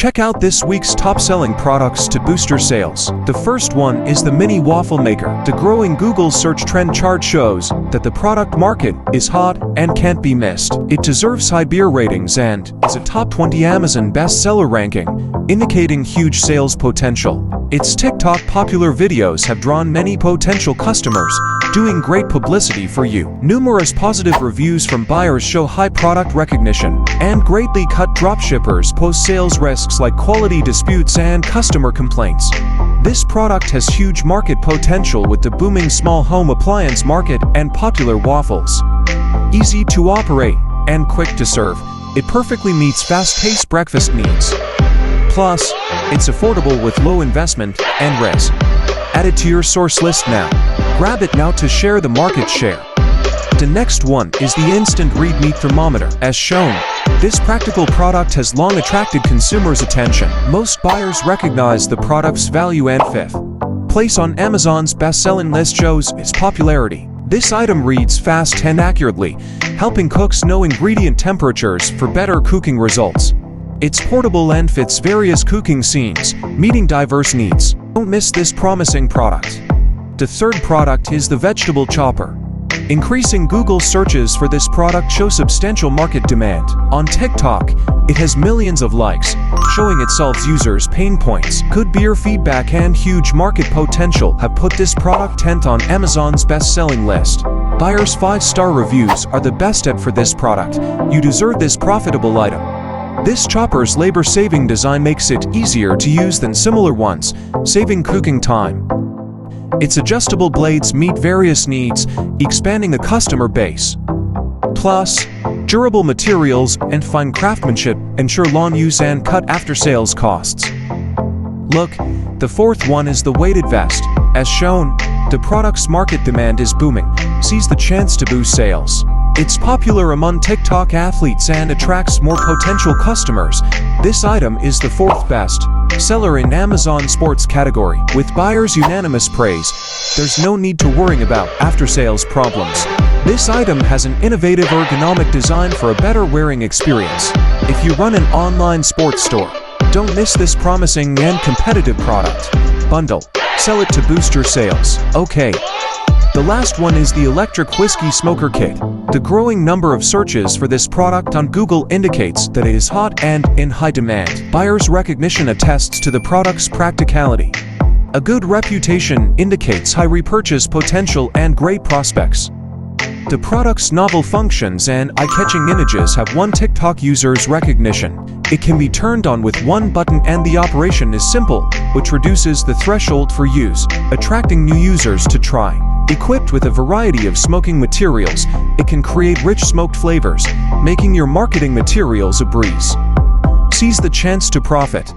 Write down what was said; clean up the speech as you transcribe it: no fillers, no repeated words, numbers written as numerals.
Check out this week's top-selling products to boost your sales. The first one is the Mini Waffle Maker. The growing Google search trend chart shows that the product market is hot and can't be missed. It deserves high beer ratings and is a top 20 Amazon bestseller ranking, indicating huge sales potential. Its TikTok popular videos have drawn many potential customers, doing great publicity for you. Numerous positive reviews from buyers show high product recognition, and greatly cut dropshippers post sales risks like quality disputes and customer complaints. This product has huge market potential with the booming small home appliance market and popular waffles. Easy to operate and quick to serve, it perfectly meets fast-paced breakfast needs. Plus, it's affordable with low investment and risk. Add it to your source list now. Grab it now to share the market share. The next one is the Instant Read Meat Thermometer. As shown, this practical product has long attracted consumers' attention. Most buyers recognize the product's value and fifth place on Amazon's best-selling list shows its popularity. This item reads fast and accurately, helping cooks know ingredient temperatures for better cooking results. It's portable and fits various cooking scenes, meeting diverse needs. Don't miss this promising product. The third product is the Vegetable Chopper. Increasing Google searches for this product show substantial market demand. On TikTok, it has millions of likes, showing it solves users' pain points. Good beer feedback and huge market potential have put this product 10th on Amazon's best-selling list. Buyers' 5-star reviews are the best app for this product. You deserve this profitable item. This chopper's labor-saving design makes it easier to use than similar ones, saving cooking time. Its adjustable blades meet various needs, expanding the customer base. Plus, durable materials and fine craftsmanship ensure long use and cut after-sales costs. Look, the fourth one is the weighted vest. As shown, the product's market demand is booming. Seize the chance to boost sales. It's popular among TikTok athletes and attracts more potential customers. This item is the fourth best seller in Amazon Sports category. With buyers' unanimous praise, there's no need to worry about after-sales problems. This item has an innovative ergonomic design for a better wearing experience. If you run an online sports store, don't miss this promising and competitive product. Bundle. Sell it to boost your sales. Okay. The last one is the Electric Whiskey Smoker Kit. The growing number of searches for this product on Google indicates that it is hot and in high demand. Buyers' recognition attests to the product's practicality. A good reputation indicates high repurchase potential and great prospects. The product's novel functions and eye-catching images have won TikTok users' recognition. It can be turned on with one button and the operation is simple, which reduces the threshold for use, attracting new users to try. Equipped with a variety of smoking materials, it can create rich smoked flavors, making your marketing materials a breeze. Seize the chance to profit.